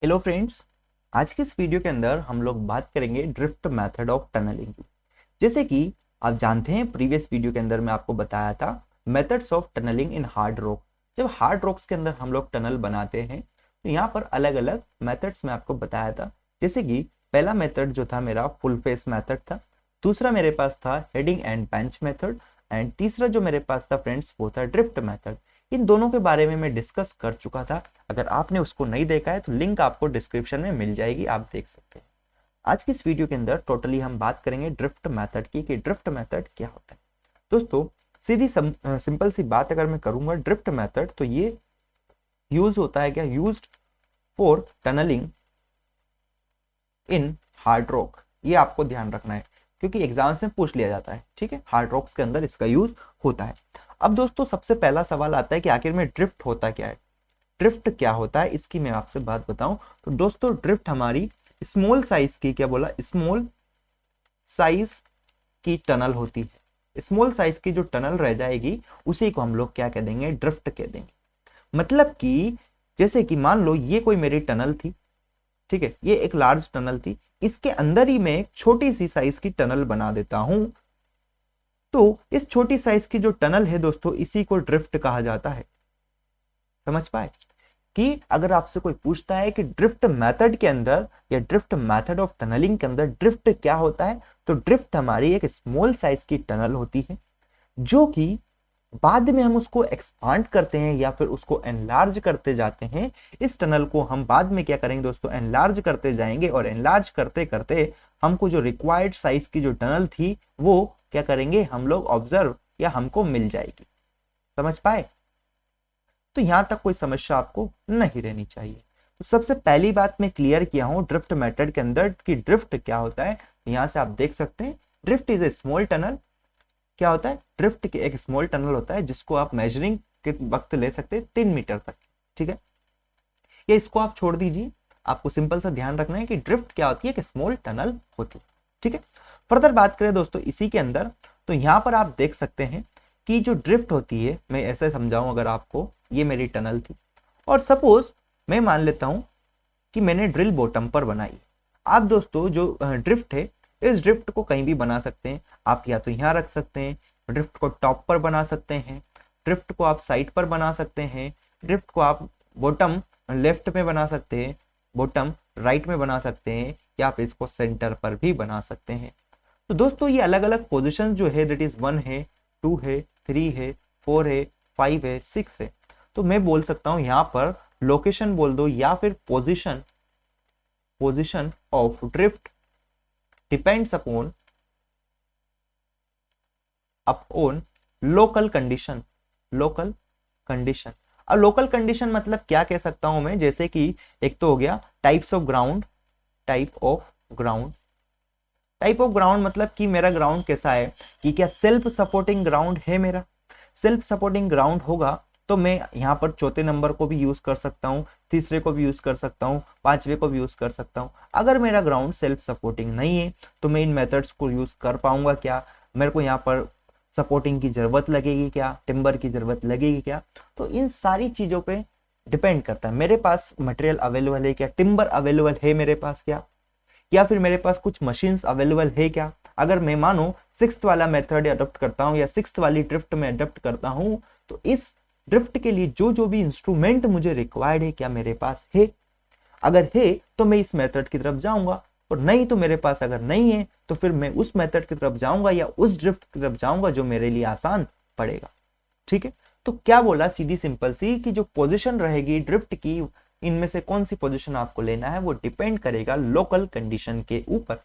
Hello friends, आज की इस वीडियो के अंदर हम लोग बात करेंगे ड्रिफ्ट मेथड ऑफ टनलिंग की। जैसे कि आप जानते हैं, प्रीवियस वीडियो के अंदर मैं आपको बताया था methods of tunneling in hard rock. जब हार्ड रॉक्स के अंदर हम लोग टनल बनाते हैं तो यहाँ पर अलग अलग मेथड्स में आपको बताया था। जैसे कि पहला मेथड जो था मेरा फुल फेस मेथड था, दूसरा मेरे पास था heading and bench method, and तीसरा जो मेरे पास था फ्रेंड्स वो था ड्रिफ्ट मेथड। इन दोनों के बारे में मैं डिस्कस कर चुका था। अगर आपने उसको नहीं देखा है तो लिंक आपको डिस्क्रिप्शन में मिल जाएगी, आप देख सकते हैं। आज की इस वीडियो के अंदर टोटली हम बात करेंगे ड्रिफ्ट मेथड की कि ड्रिफ्ट मेथड क्या होता है। दोस्तों, सीधी सिंपल सी बात अगर मैं करूंगा, ड्रिफ्ट मेथड तो ये यूज होता है क्या, used for tunneling in hard rock. ये आपको ध्यान रखना है क्योंकि एग्जाम्स में पूछ लिया जाता है। ठीक है, हार्ड रॉक्स के अंदर इसका यूज होता है। अब दोस्तों, सबसे पहला सवाल आता है कि आखिर में ड्रिफ्ट होता क्या है। ड्रिफ्ट क्या होता है इसकी मैं आपसे बात बताऊं तो दोस्तों, ड्रिफ्ट हमारी स्मॉल साइज की, क्या बोला, स्मॉल साइज की टनल होती है। स्मॉल साइज की जो टनल रह जाएगी उसी को हम लोग क्या कह देंगे, ड्रिफ्ट कह देंगे। मतलब कि जैसे कि मान लो ये कोई मेरी टनल थी, ठीक है, ये एक लार्ज टनल थी, इसके अंदर ही मैं एक छोटी सी साइज की टनल बना देता हूं, तो इस छोटी साइज की जो टनल है दोस्तों, इसी को ड्रिफ्ट कहा जाता है। समझ पाए कि अगर आपसे कोई पूछता है कि ड्रिफ्ट मेथड के अंदर या ड्रिफ्ट मेथड ऑफ टनलिंग के अंदर ड्रिफ्ट क्या होता है, तो ड्रिफ्ट हमारी एक स्मॉल साइज की टनल होती है जो कि बाद में हम उसको एक्सपांड करते हैं या फिर उसको एनलार्ज करते जाते हैं। इस टनल को हम बाद में क्या करेंगे दोस्तों, एनलार्ज करते जाएंगे और एनलार्ज करते करते हमको जो रिक्वायर्ड साइज की जो टनल थी वो क्या करेंगे, हम लोग ऑब्जर्व या हमको मिल जाएगी। समझ पाए? तो यहां तक कोई समस्या आपको नहीं रहनी चाहिए। तो सबसे पहली बात मैं क्लियर किया हूं ड्रिफ्ट मेथड के अंदर कि ड्रिफ्ट क्या होता है। यहां से आप देख सकते हैं, drift is a small tunnel. क्या होता है, ड्रिफ्ट के एक स्मॉल टनल होता है जिसको आप मेजरिंग के वक्त ले सकते हैं 3 मीटर तक। ठीक है, ये इसको आप छोड़ दीजिए, आपको सिंपल सा ध्यान रखना है कि ड्रिफ्ट क्या होती है, कि स्मॉल टनल होती है। ठीक है, फर्दर बात करें दोस्तों इसी के अंदर, तो यहां पर आप देख सकते हैं कि जो ड्रिफ्ट होती है, मैं ऐसे समझाऊं अगर आपको, ये मेरी टनल थी और सपोज मैं मान लेता हूं कि मैंने ड्रिल बॉटम पर बनाई। आप दोस्तों जो ड्रिफ्ट है, इस ड्रिफ्ट को कहीं भी बना सकते हैं। आप या तो यहाँ रख सकते हैं, ड्रिफ्ट को टॉप पर बना सकते हैं, ड्रिफ्ट को आप साइड पर बना सकते हैं, ड्रिफ्ट को आप बॉटम लेफ्ट में बना सकते हैं, बॉटम राइट में बना सकते हैं, या आप इसको सेंटर पर भी बना सकते हैं। तो दोस्तों ये अलग अलग पोजिशन जो है, दैट इज 1 है, 2 है, 3 है, 4 है, 5 है, 6 है। तो मैं बोल सकता हूं यहां पर लोकेशन बोल दो या फिर position, position of drift depends upon local condition. Local condition, अब लोकल कंडीशन मतलब क्या कह सकता हूं मैं, जैसे कि एक तो हो गया types of ground. Type of ground, type of ground मतलब कि मेरा ग्राउंड कैसा है, कि क्या सेल्फ सपोर्टिंग ग्राउंड है। मेरा सेल्फ सपोर्टिंग ग्राउंड होगा तो मैं यहाँ पर चौथे नंबर को भी यूज कर सकता हूँ, तीसरे को भी यूज कर सकता हूँ, पांचवे को भी यूज कर सकता हूँ। अगर मेरा ग्राउंड सेल्फ सपोर्टिंग नहीं है तो मैं इन मेथड्स को यूज कर पाऊंगा क्या, मेरे को यहाँ पर सपोर्टिंग की जरूरत लगेगी क्या, टिम्बर की जरूरत लगेगी क्या। तो इन सारी चीजों पे डिपेंड करता है, मेरे पास मटेरियल अवेलेबल है क्या, टिम्बर अवेलेबल है मेरे पास क्या, या फिर मेरे पास कुछ मशीन्स अवेलेबल है क्या। अगर मैं मानो सिक्स्थ वाला मेथड अडॉप्ट करता हूँ या सिक्स्थ वाली ड्रिफ्ट में अडॉप्ट करता हूँ, तो इस ड्रिफ्ट के लिए जो जो भी इंस्ट्रूमेंट मुझे रिक्वायर्ड है क्या मेरे पास है। अगर है तो मैं इस मेथड की तरफ जाऊंगा, और नहीं तो मेरे पास अगर नहीं है तो फिर मैं उस मेथड की तरफ जाऊंगा या उस ड्रिफ्ट की तरफ जाऊंगा जो मेरे लिए आसान पड़ेगा। ठीक है, तो क्या बोला, सीधी सिंपल सी, कि जो पोजीशन रहेगी ड्रिफ्ट की, इनमें से कौन सी पोजीशन आपको लेना है वो डिपेंड करेगा लोकल कंडीशन के ऊपर,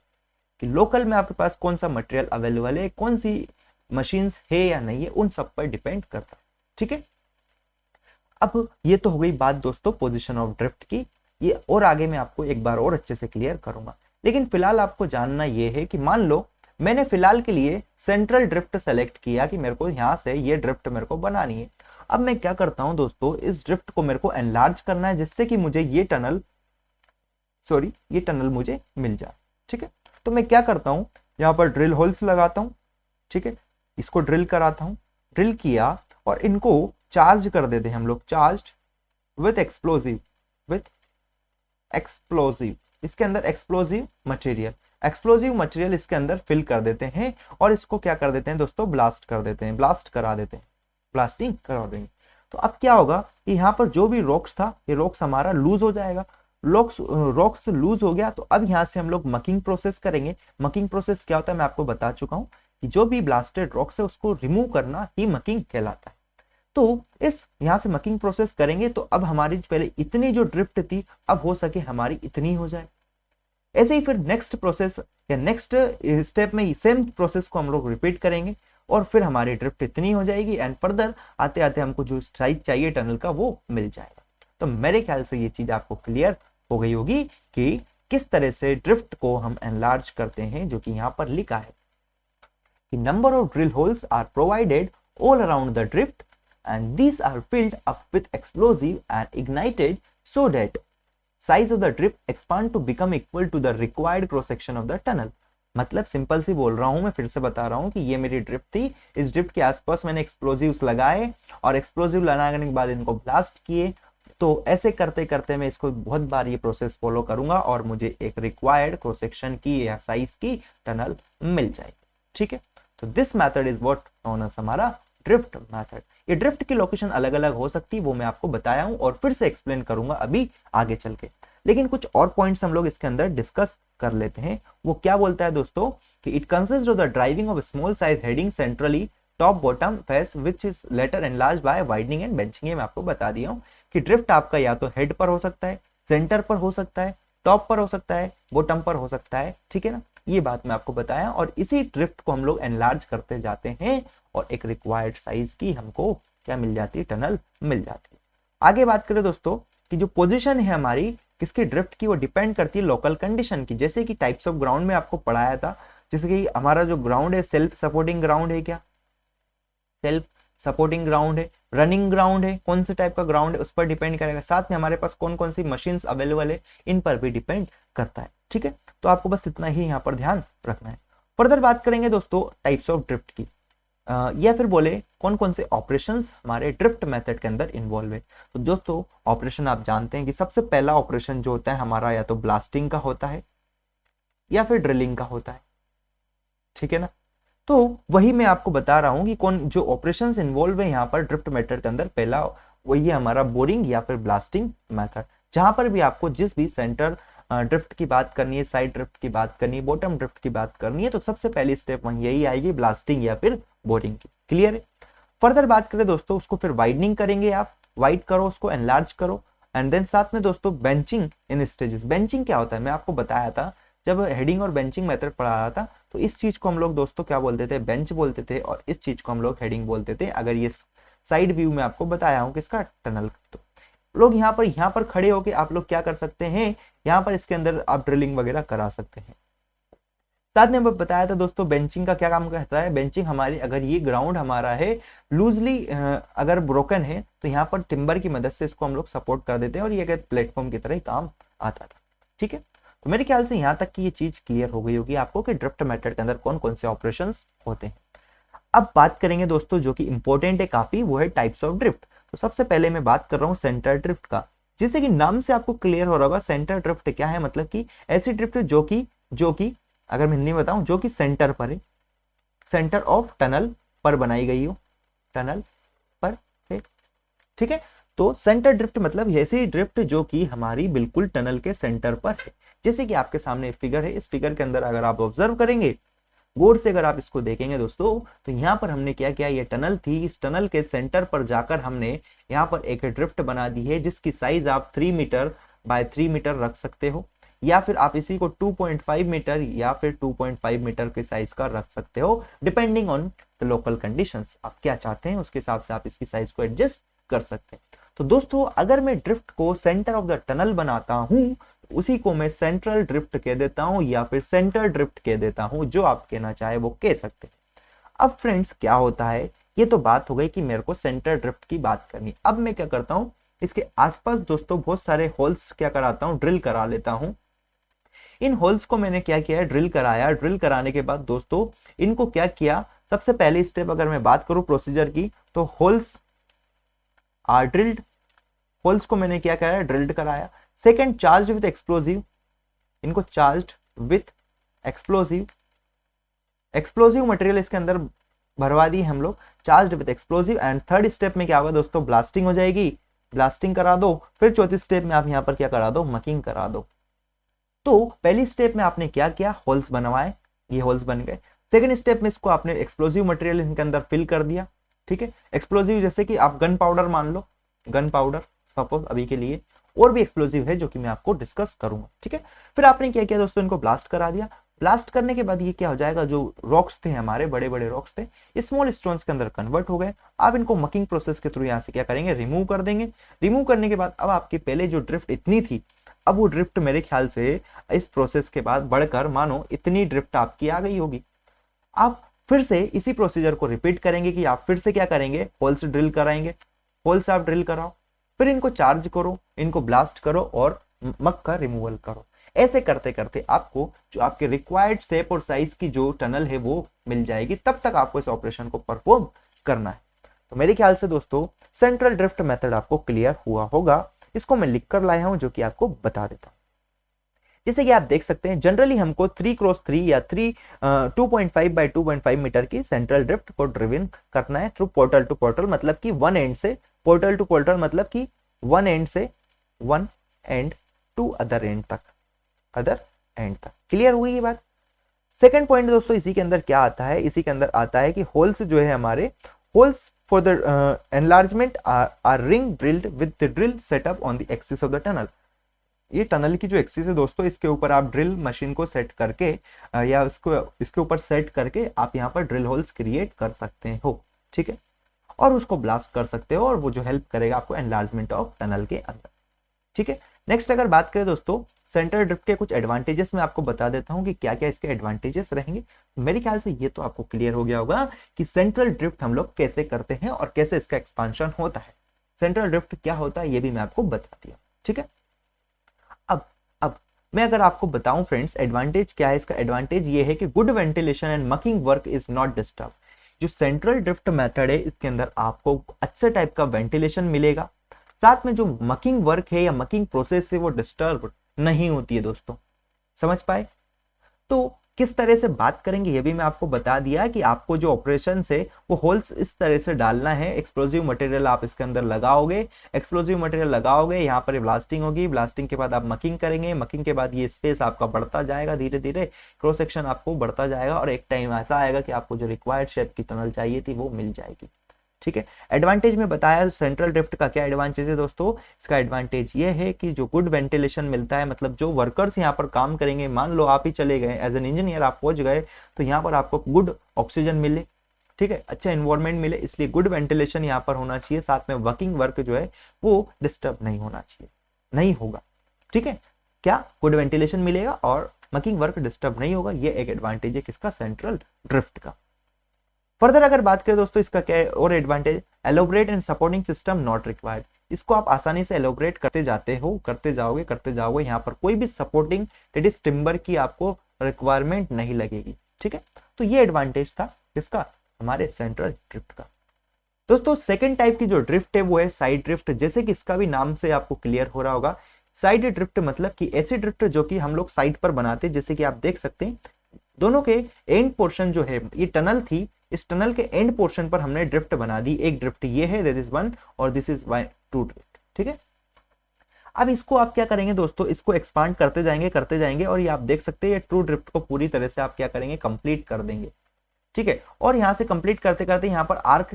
कि लोकल में आपके पास कौन सा मटेरियल अवेलेबल है, कौन सी मशीन्स है या नहीं है, उन सब पर डिपेंड करता है। ठीक है, अब ये तो हो गई बात दोस्तों पोजीशन ऑफ ड्रिफ्ट की। ये और आगे मैं आपको एक बार और अच्छे से क्लियर करूंगा, लेकिन फिलहाल आपको जानना ये है कि मान लो मैंने फिलहाल के लिए सेंट्रल ड्रिफ्ट सेलेक्ट किया कि मेरे को यहां से ये ड्रिफ्ट मेरे को बनानी है। अब मैं क्या करता हूं दोस्तों, इस ड्रिफ्ट को मेरे को एनलार्ज करना है जिससे कि मुझे ये टनल, सॉरी ये टनल मुझे मिल जाए। ठीक है, तो मैं क्या करता हूं, यहाँ पर ड्रिल होल्स लगाता हूं। ठीक है, इसको ड्रिल कराता हूं, ड्रिल किया और इनको चार्ज कर देते हैं हम लोग, charge with explosive, with explosive, इसके अंदर एक्सप्लोजिव मटेरियल इसके अंदर फिल कर देते हैं और इसको क्या कर देते हैं दोस्तों, ब्लास्ट कर देते हैं, ब्लास्ट करा देते हैं, ब्लास्टिंग करा देंगे। तो अब क्या होगा कि यहाँ पर जो भी रॉक्स था, ये रॉक्स हमारा लूज हो जाएगा। रॉक्स लूज हो गया तो अब यहाँ से हम लोग मकिंग प्रोसेस करेंगे। मकिंग प्रोसेस क्या होता है मैं आपको बता चुका हूँ कि जो भी ब्लास्टेड रॉक्स है उसको रिमूव करना ही मकिंग कहलाता है। तो इस यहाँ से मकिंग प्रोसेस करेंगे तो अब हमारी पहले इतनी जो ड्रिफ्ट थी अब हो सके हमारी इतनी हो जाए। ऐसे ही फिर नेक्स्ट प्रोसेस या नेक्स्ट स्टेप में सेम प्रोसेस को हम लोग रिपीट करेंगे और फिर हमारी ड्रिफ्ट इतनी हो जाएगी एंड फर्दर आते आते हमको जो साइज चाहिए टनल का वो मिल जाएगा। तो मेरे ख्याल से ये चीज आपको क्लियर हो गई होगी कि किस तरह से ड्रिफ्ट को हम एनलार्ज करते हैं, जो कि यहाँ पर लिखा है कि number of drill holes are provided all around the drift and these are filled up with explosive and ignited so that size of the drift expand to become equal to the required cross section of the tunnel। मतलब simple सी बोल रहा हूं, मैं फिर से बता रहा हूं कि ये मेरी ड्रिफ्ट थी, इस ड्रिफ्ट के आसपास मैंने एक्सप्लोजिव्स लगाए और एक्सप्लोजिव लगाने के बाद इनको ब्लास्ट किए। तो ऐसे करते करते मैं इसको बहुत बार ये प्रोसेस फॉलो करूंगा और मुझे एक रिक्वायर्ड क्रॉस सेक्शन की या साइज की टनल मिल जाएगी। ठीक है, तो this method is what known as हमारा ड्रिफ्ट मेथड। ये ड्रिफ्ट की लोकेशन अलग अलग हो सकती है, वो मैं आपको बताया हूं और फिर से एक्सप्लेन करूंगा अभी आगे चल के। लेकिन कुछ और पॉइंट्स हम लोग इसके अंदर डिस्कस कर लेते हैं। वो क्या बोलता है दोस्तों कि it consist of the driving of small size heading centrally top bottom face which is later enlarge by widening and benching. मैं आपको बता दिया हूं कि ड्रिफ्ट आपका या तो हेड पर हो सकता है, सेंटर पर हो सकता है, टॉप पर हो सकता है, बॉटम पर हो सकता है। ठीक है ना, ये बात मैं आपको बताया और इसी ड्रिफ्ट को हम लोग एनलार्ज करते जाते हैं और एक रिक्वायर्ड साइज की हमको क्या मिल जाती है, टनल मिल जाती है। आगे बात करें दोस्तों कि जो पोजीशन है हमारी किसकी ड्रिफ्ट की, वो डिपेंड करती है लोकल कंडीशन की। जैसे कि टाइप्स ऑफ ग्राउंड में आपको पढ़ाया था, जैसे कि हमारा जो ग्राउंड है सेल्फ सपोर्टिंग ग्राउंड है, क्या सेल्फ सपोर्टिंग ग्राउंड है, रनिंग ग्राउंड है, कौन से टाइप का ग्राउंड है उस पर डिपेंड करेगा। साथ में हमारे पास कौन कौन सी मशीन्स अवेलेबल है इन पर भी डिपेंड करता है। ठीक है, तो आपको बस इतना ही यहाँ पर ध्यान रखना है। फर्दर बात करेंगे दोस्तों टाइप्स ऑफ ड्रिफ्ट की, या फिर बोले कौन कौन से ऑपरेशंस हमारे ड्रिफ्ट मेथड के अंदर इन्वॉल्व है। तो दोस्तों ऑपरेशन आप जानते हैं कि सबसे पहला ऑपरेशन जो होता है हमारा या तो ब्लास्टिंग का होता है या फिर ड्रिलिंग का होता है। ठीक है ना, तो वही मैं आपको बता रहा हूं कि कौन जो ऑपरेशंस इन्वॉल्व है यहाँ पर ड्रिफ्ट मेथड के अंदर, पहला वही है हमारा बोरिंग या फिर ब्लास्टिंग मेथड। जहां पर भी आपको जिस भी सेंटर ड्रिफ्ट की बात करनी है, साइड ड्रिफ्ट की बात करनी है, बॉटम ड्रिफ्ट की बात करनी है, तो सबसे पहली स्टेप वही यही आएगी, ब्लास्टिंग या फिर बोरिंग की। क्लियर है। फर्दर बात करें दोस्तों, उसको फिर वाइडनिंग करेंगे, आप वाइड करो उसको, एनलार्ज करो एंड देन साथ में दोस्तों बेंचिंग इन स्टेजेस। बेंचिंग क्या होता है मैं आपको बताया था जब हेडिंग और बेंचिंग मेथड पढ़ा रहा था, तो इस चीज को हम लोग दोस्तों क्या बोलते थे, बेंच बोलते थे, और इस चीज को हम लोग हेडिंग बोलते थे। अगर ये साइड व्यू में आपको बताया हूं किसका, टनल। तो लोग यहाँ पर खड़े होके आप लोग क्या कर सकते हैं, यहाँ पर इसके अंदर आप ड्रिलिंग वगैरह करा सकते हैं। साथ में बताया था दोस्तों बेंचिंग का क्या काम करता है। बेंचिंग हमारी, अगर ये ग्राउंड हमारा है लूजली अगर ब्रोकन है तो यहाँ पर टिम्बर की मदद से इसको हम लोग सपोर्ट कर देते हैं और ये अगर प्लेटफॉर्म की तरह ही काम आता था। ठीक है, तो मेरे ख्याल से यहाँ तक की ये चीज क्लियर हो गई होगी आपको कि ड्रिफ्ट मेथड के अंदर कौन कौन से ऑपरेशंस होते हैं। अब बात करेंगे दोस्तों जो कि इंपॉर्टेंट है काफी, वो है टाइप्स ऑफ ड्रिफ्ट। तो सबसे पहले मैं बात कर रहा हूँ सेंटर ड्रिफ्ट का। जैसे कि नाम से आपको क्लियर हो रहा होगा सेंटर ड्रिफ्ट क्या है, मतलब कि ऐसी ड्रिफ्ट जो कि अगर मैं हिंदी में बताऊं, जो कि सेंटर पर है, सेंटर ऑफ टनल पर बनाई गई हो, टनल पर है। ठीक है, तो सेंटर ड्रिफ्ट मतलब ऐसी ड्रिफ्ट जो कि हमारी बिल्कुल टनल के सेंटर पर है। जैसे कि आपके सामने फिगर है, इस फिगर के अंदर अगर आप ऑब्जर्व करेंगे गौर से, अगर आप इसको देखेंगे दोस्तों, तो यहाँ पर हमने क्या किया, ये टनल थी, इस टनल के सेंटर पर जाकर हमने यहाँ पर एक ड्रिफ्ट बना दी है जिसकी साइज आप 3 मीटर बाय 3 मीटर रख सकते हो, या फिर आप इसी को 2.5 मीटर या फिर 2.5 मीटर के साइज का रख सकते हो, depending on the local conditions. आप क्या चाहते हैं उसके हिसाब से आप इसकी साइज को एडजस्ट कर सकते हैं। तो दोस्तों अगर मैं ड्रिफ्ट को सेंटर ऑफ द टनल बनाता हूं, उसी को मैं सेंट्रल ड्रिफ्ट कह देता हूं या फिर सेंटर ड्रिफ्ट कह देता हूं, जो आप कहना चाहे वो कह सकते हैं। अब फ्रेंड्स क्या होता है, ये तो बात हो गई कि मेरे को सेंटर ड्रिफ्ट की बात करनी। अब मैं क्या करता हूं, इसके आसपास दोस्तों बहुत सारे होल्स क्या कराता हूं, ड्रिल करा लेता हूं। इन होल्स को मैंने क्या किया है, ड्रिल कराया। ड्रिल कराने के बाद दोस्तों इनको क्या किया, सबसे पहली स्टेप अगर मैं बात करूं प्रोसीजर की, तो होल्स आर ड्रिल्ड, होल्स को मैंने क्या कराया, ड्रिल्ड कराया। सेकंड चार्ज विथ एक्सप्लोजिव, इनको charge with explosive, explosive material इसके अंदर भरवा दी हम लोग, charge with explosive. And third step में क्या होगा दोस्तों, ब्लास्टिंग हो जाएगी, ब्लास्टिंग करा दो। फिर चौथी स्टेप में आप यहाँ पर क्या करा दो, मकिंग करा दो। तो पहली स्टेप में आपने क्या किया, होल्स बनवाए, ये होल्स बन गए। सेकंड स्टेप में इसको आपने एक्सप्लोजिव मटेरियल इनके अंदर फिल कर दिया, ठीक है। एक्सप्लोजिव जैसे कि आप गन पाउडर मान लो, गन पाउडर सपोज अभी के लिए, और भी एक्सप्लोजिव है जो कि मैं आपको डिस्कस करूंगा, ठीक है। फिर आपने क्या किया दोस्तों, इनको ब्लास्ट करा दिया। ब्लास्ट करने के बाद ये क्या हो जाएगा, जो रॉक्स थे हमारे बड़े बड़े रॉक्स थे, स्मॉल स्टोन्स के अंदर कन्वर्ट हो गए। आप इनको मकिंग प्रोसेस के थ्रू यहाँ से क्या करेंगे, रिमूव कर देंगे। रिमूव करने के बाद अब आपके पहले जो ड्रिफ्ट इतनी थी, अब वो ड्रिफ्ट मेरे ख्याल से इस प्रोसेस के बाद बढ़कर मानो इतनी ड्रिफ्ट आपकी आ गई होगी। आप फिर से इसी प्रोसीजर को रिपीट करेंगे कि आप फिर से क्या करेंगे, होल्स ड्रिल कराएंगे, होल्स आप ड्रिल कराओ, फिर इनको चार्ज करो, इनको ब्लास्ट करो और मक का रिमूवल करो। ऐसे करते करते आपको जो आपके रिक्वायर्ड शेप और साइज की जो टनल है वो मिल जाएगी। तब तक आपको इस ऑपरेशन को परफॉर्म करना है। तो मेरे ख्याल से दोस्तों सेंट्रल ड्रिफ्ट मेथड आपको क्लियर हुआ होगा। इसको मैं लिखकर लाया हूं जो कि आपको बता देता हूं। जैसे कि आप देख सकते हैं जनरली हमको 3x3 या 2.5 बाई 2.5 मीटर की सेंट्रल ड्रिफ्ट को ड्रिवन करना है थ्रू पोर्टल टू पोर्टल, मतलब कि वन एंड से पोर्टल टू पोर्टल, मतलब कि वन एंड से one end to other end तक, अदर एंड तक। क्लियर हुई ये बात। सेकंड पॉइंट दोस्तों इसी के अंदर क्या आता है, इसी के अंदर आता है कि होल्स जो है हमारे, holes for the enlargement R ring drilled with the drill setup on the axis of the tunnel. ये टनल की जो एक्सिस है दोस्तों, इसके ऊपर आप ड्रिल मशीन को सेट करके या इसके ऊपर सेट करके आप यहाँ पर ड्रिल होल्स क्रिएट कर सकते हो, ठीक है, और उसको ब्लास्ट कर सकते हो, और वो जो हेल्प करेगा आपको एनलार्जमेंट ऑफ टनल के अंदर, ठीक है। नेक्स्ट अगर बात करें दोस्तों सेंट्रल ड्रिफ्ट के कुछ एडवांटेजेस मैं आपको बता देता हूं कि क्या क्या इसके एडवांटेजेस रहेंगे। मेरे ख्याल से ये तो आपको क्लियर हो गया होगा कि सेंट्रल ड्रिफ्ट हम लोग कैसे करते हैं और कैसे इसका एक्सपांशन होता है। सेंट्रल ड्रिफ्ट क्या होता है ये भी मैं आपको बता दिया, ठीक है। अब मैं अगर आपको बताऊं फ्रेंड्स एडवांटेज क्या है इसका, एडवांटेज ये है कि good ventilation and mucking work is not disturb. जो सेंट्रल ड्रिफ्ट मेथड है इसके अंदर आपको अच्छे टाइप का वेंटिलेशन मिलेगा, साथ में जो मकिंग वर्क है या मकिंग प्रोसेस है वो डिस्टर्ब नहीं होती है दोस्तों, समझ पाए। तो किस तरह से बात करेंगे ये भी मैं आपको बता दिया कि आपको जो ऑपरेशन है वो होल्स इस तरह से डालना है। एक्सप्लोजिव मटेरियल आप इसके अंदर लगाओगे, एक्सप्लोजिव मटेरियल लगाओगे, यहाँ पर ब्लास्टिंग होगी, ब्लास्टिंग के बाद आप मकिंग करेंगे, मकिंग के बाद ये स्पेस आपका बढ़ता जाएगा, धीरे धीरे क्रॉस सेक्शन आपको बढ़ता जाएगा, और एक टाइम ऐसा आएगा कि आपको जो रिक्वायर्ड शेप की टनल चाहिए थी वो मिल जाएगी, ठीक है। एडवांटेज में बताया सेंट्रल ड्रिफ्ट का क्या एडवांटेज है दोस्तों, इसका एडवांटेज ये है कि जो गुड वेंटिलेशन मिलता है, मतलब जो वर्कर्स यहाँ पर काम करेंगे, मान लो आप ही चले गए एज एन इंजीनियर, आप पहुंच गए तो यहाँ पर आपको गुड ऑक्सीजन मिले, ठीक है, अच्छा एनवायरमेंट मिले, इसलिए गुड वेंटिलेशन यहाँ पर होना चाहिए। साथ में वर्किंग वर्क जो है वो डिस्टर्ब नहीं होना चाहिए, नहीं होगा, ठीक है। क्या गुड वेंटिलेशन मिलेगा और वर्किंग वर्क डिस्टर्ब नहीं होगा, ये एक एडवांटेज है किसका, सेंट्रल ड्रिफ्ट का। फर्दर अगर बात करें दोस्तों इसका क्या है और advantage, elaborate and supporting system not required. इसको आप आसानी से एलोबरेट करते जाते हो, करते जाओगे, यहाँ पर कोई भी सपोर्टिंग दैट इज टिम्बर की आपको रिक्वायरमेंट नहीं लगेगी, ठीक है। तो ये एडवांटेज था इसका, हमारे सेंट्रल ड्रिफ्ट का। दोस्तों सेकंड टाइप की जो ड्रिफ्ट है वो है साइड ड्रिफ्ट। जैसे कि इसका भी नाम से आपको क्लियर हो रहा होगा, साइड ड्रिफ्ट मतलब कि ऐसी ड्रिफ्ट जो कि हम लोग साइड पर बनाते हैं। जैसे कि आप देख सकते हैं दोनों के एंड पोर्शन जो है, ये टनल थी, इस टनल के एंड पोर्शन पर हमने ड्रिफ्ट बना दी। एक ड्रिफ्ट ये है, दिस इज वन, और दिस इज टू ड्रिफ्ट, ठीक है। अब इसको आप क्या करेंगे दोस्तों, इसको एक्सपांड करते जाएंगे और ये आप देख सकते हैं ये ट्रू ड्रिफ्ट को पूरी तरह से आप क्या करेंगे, कंप्लीट कर देंगे, ठीक है। और यहाँ से कंप्लीट करते करते यहाँ पर आर्क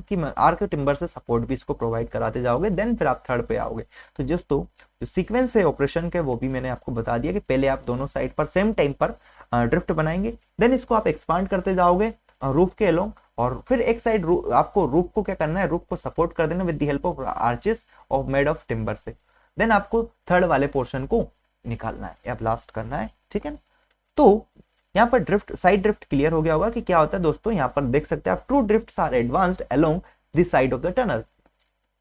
टिम्बर से सपोर्ट भी इसको प्रोवाइड कराते जाओगे, देन फिर आप थर्ड पे आओगे। तो दोस्तों जो सीक्वेंस है ऑपरेशन के वो भी मैंने आपको बता दिया कि पहले आप दोनों साइड पर सेम टाइम पर ड्रिफ्ट बनाएंगे, देन इसको आप एक्सपांड करते जाओगे रूफ के अलोंग, और फिर एक साइड आपको रूफ को क्या करना है, रूफ को सपोर्ट कर देना with the help of arches of made of timber से। देन आपको थर्ड वाले पोर्शन को निकालना है या ब्लास्ट करना है, ठीक है ना। तो यहाँ पर ड्रिफ्ट, साइड ड्रिफ्ट क्लियर हो गया होगा कि क्या होता है दोस्तों। यहाँ पर देख सकते हैं आप, two drifts are advanced along the side of the tunnel.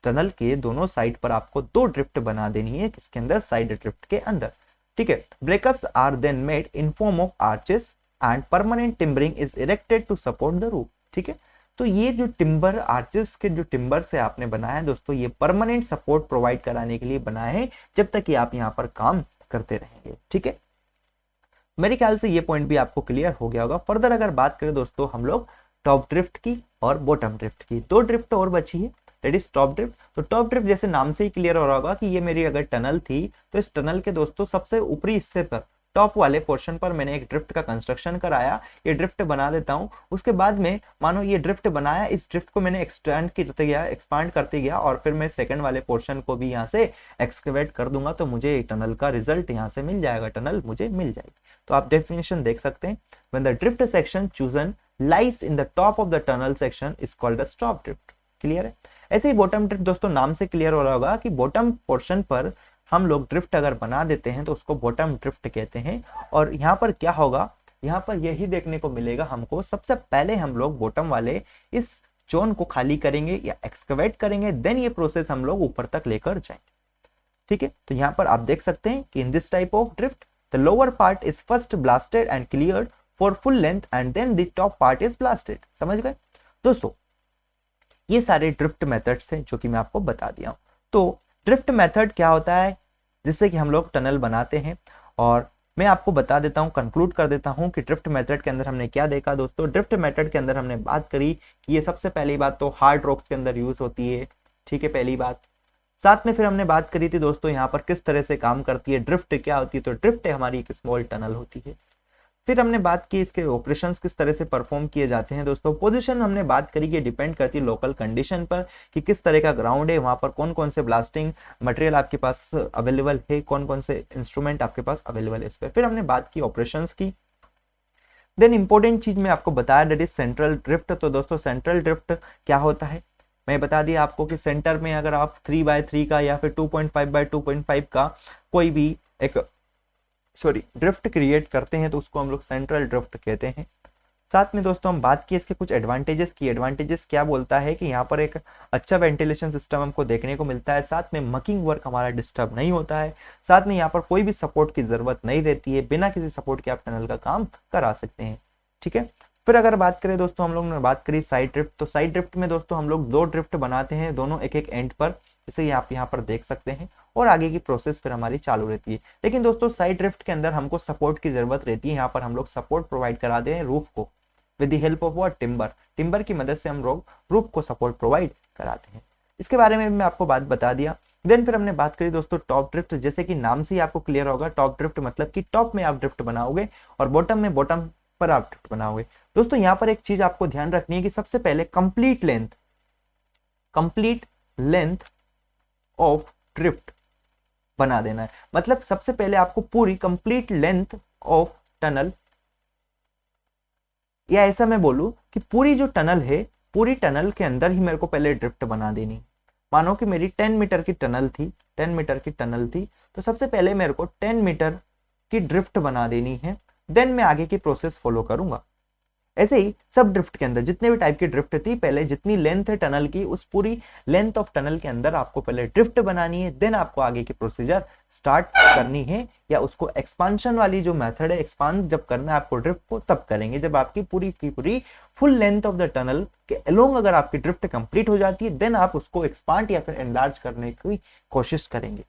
Tunnel के दोनों साइड पर आपको दो ड्रिफ्ट बना देनी है, किसके अंदर, साइड ड्रिफ्ट के अंदर, ठीक है। Breakups are then made in form of arches and permanent timbering is erected to support the roof, ठीक है। तो ये जो टिम्बर आर्चेस के जो टिम्बर से आपने बनाया है दोस्तों, ये परमानेंट सपोर्ट प्रोवाइड कराने के लिए बनाए हैं, जब तक कि आप यहाँ पर काम करते रहेंगे। ठीक है, मेरे ख्याल से ये पॉइंट भी आपको क्लियर हो गया होगा। फर्दर अगर बात करें दोस्तों हम लोग टॉप ड्रिफ्ट की और बॉटम ड्रिफ्ट की, दो ड्रिफ्ट और बची है, दैट इज टॉप ड्रिफ्ट। तो टॉप ड्रिफ्ट जैसे नाम से ही क्लियर हो रहा होगा कि ये मेरी अगर टनल थी, तो इस टनल के दोस्तों सबसे ऊपरी हिस्से पर, टॉप वाले पोर्शन पर मैंने एक ड्रिफ्ट का कंस्ट्रक्शन कराया, ये ड्रिफ्ट बना देता हूँ। उसके बाद में मानो ये ड्रिफ्ट बनाया, इस ड्रिफ्ट को मैंने एक्सपांड करते गया और फिर मैं सेकंड वाले पोर्शन को भी यहाँ से एक्सकवेट कर दूंगा, तो मुझे टनल का रिजल्ट यहाँ से मिल जाएगा, टनल मुझे मिल जाएगी। तो आप डेफिनेशन देख सकते हैं, when the drift section chosen lies in the top of the tunnel section is called the top drift. Clear है। ऐसे ही बॉटम ड्रिफ्ट दोस्तों नाम से क्लियर हो रहा होगा कि बॉटम पोर्शन पर हम लोग ड्रिफ्ट अगर बना देते हैं तो उसको बॉटम ड्रिफ्ट कहते हैं। और यहाँ पर क्या होगा, यहाँ पर यही देखने को मिलेगा हमको, सबसे पहले हम लोग बॉटम वाले इस जोन को खाली करेंगे या एक्सकवेट करेंगे, देन ये प्रोसेस हम लोग ऊपर तक लेकर जाएंगे। ठीक है, तो यहाँ पर आप देख सकते हैं कि in this type of drift the lower part is first blasted and cleared for full length and then the top part is blasted. समझ गए दोस्तों, ये सारे ड्रिफ्ट मेथड्स हैं जो कि मैं आपको बता दिया हूं। तो ड्रिफ्ट मेथड क्या होता है, जिससे कि हम लोग टनल बनाते हैं, और मैं आपको बता देता हूं, कंक्लूड कर देता हूं कि ड्रिफ्ट मेथड के अंदर हमने क्या देखा दोस्तों। ड्रिफ्ट मेथड के अंदर हमने बात करी कि ये सबसे पहली बात तो हार्ड रॉक्स के अंदर यूज होती है। ठीक है, पहली बात। साथ में फिर हमने बात करी थी दोस्तों यहाँ पर किस तरह से काम करती है, ड्रिफ्ट क्या होती है, तो ड्रिफ्ट हमारी एक स्मॉल टनल होती है। फिर हमने बात की इसके ऑपरेशंस किस तरह से परफॉर्म किए जाते हैं दोस्तों। पोजीशन हमने बात करी कि डिपेंड करती है लोकल कंडीशन पर, कि किस तरह का ग्राउंड है, वहां पर कौन कौन से ब्लास्टिंग मटेरियल आपके पास अवेलेबल है, कौन कौन से इंस्ट्रूमेंट आपके पास अवेलेबल है इस पर। फिर हमने बात की ऑपरेशंस की। देन इंपॉर्टेंट चीज मैं आपको बताया, दैट इज सेंट्रल ड्रिफ्ट। तो दोस्तों सेंट्रल ड्रिफ्ट क्या होता है, मैं बता दिया आपको कि सेंटर में अगर आप 3x3 का या फिर 2.5x2.5 का कोई भी एक ड्रिफ्ट क्रिएट करते हैं तो उसको हम लोग सेंट्रल ड्रिफ्ट कहते हैं। साथ में दोस्तों हम बात की इसके कुछ एडवांटेजेस की। एडवांटेजेस क्या बोलता है कि यहाँ पर एक अच्छा वेंटिलेशन सिस्टम हमको देखने को मिलता है, साथ में मकिंग वर्क हमारा डिस्टर्ब नहीं होता है, साथ में यहाँ पर कोई भी सपोर्ट की जरूरत नहीं रहती है, बिना किसी सपोर्ट के आप टनल का काम करा सकते हैं। ठीक है, फिर अगर बात करें दोस्तों, हम लोग ने बात करी साइड ड्रिफ्ट। तो साइड ड्रिफ्ट में दोस्तों हम लोग दो ड्रिफ्ट बनाते हैं, दोनों एक एक एंड पर, जैसे आप यहाँ पर देख सकते हैं, और आगे की प्रोसेस फिर हमारी चालू रहती है। लेकिन दोस्तों साइड ड्रिफ्ट के अंदर हमको सपोर्ट की जरूरत रहती है। यहाँ पर हम लोग सपोर्ट प्रोवाइड कराते हैं रूफ को, with the help of what, timber की मदद से हम लोग रूफ को सपोर्ट प्रोवाइड कराते हैं। इसके बारे में मैं आपको बात बता दिया। देन फिर हमने बात करी दोस्तों टॉप ड्रिफ्ट। जैसे कि नाम से ही आपको क्लियर होगा, टॉप ड्रिफ्ट मतलब कि टॉप में आप ड्रिफ्ट बनाओगे और बॉटम पर आप ड्रिफ्ट बनाओगे। दोस्तों यहाँ पर एक चीज आपको ध्यान रखनी है कि सबसे पहले कंप्लीट लेंथ ऑफ ड्रिफ्ट बना देना है। मतलब सबसे पहले आपको पूरी कंप्लीट लेंथ ऑफ टनल, या ऐसा मैं बोलूं कि पूरी जो टनल है, पूरी टनल के अंदर ही मेरे को पहले ड्रिफ्ट बना देनी। मानो कि मेरी 10 मीटर की टनल थी, तो सबसे पहले मेरे को 10 मीटर की ड्रिफ्ट बना देनी है, देन मैं आगे की प्रोसेस फॉलो करूंगा। ऐसे ही सब ड्रिफ्ट के अंदर जितने भी टाइप की ड्रिफ्ट थी, पहले जितनी लेंथ है टनल की, उस पूरी लेंथ ऑफ टनल के अंदर आपको पहले ड्रिफ्ट बनानी है, देन आपको आगे की प्रोसीजर स्टार्ट करनी है, या उसको एक्सपांशन वाली जो मेथड है, एक्सपांड जब करना है आपको ड्रिफ्ट को, तब करेंगे जब आपकी पूरी full length of the tunnel के अलोंग अगर आपकी ड्रिफ्ट कंप्लीट हो जाती है, देन आप उसको एक्सपांड या फिर एनलार्ज करने की कोशिश करेंगे।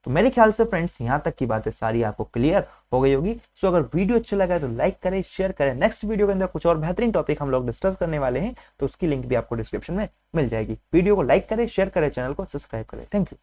तो मेरे ख्याल से फ्रेंड्स यहाँ तक की बातें सारी आपको क्लियर हो गई होगी। सो अगर वीडियो अच्छा लगा है तो लाइक करें, शेयर करें। नेक्स्ट वीडियो के अंदर कुछ और बेहतरीन टॉपिक हम लोग डिस्कस करने वाले हैं, तो उसकी लिंक भी आपको डिस्क्रिप्शन में मिल जाएगी। वीडियो को लाइक करें, शेयर करें, चैनल को सब्सक्राइब करें। Thank you.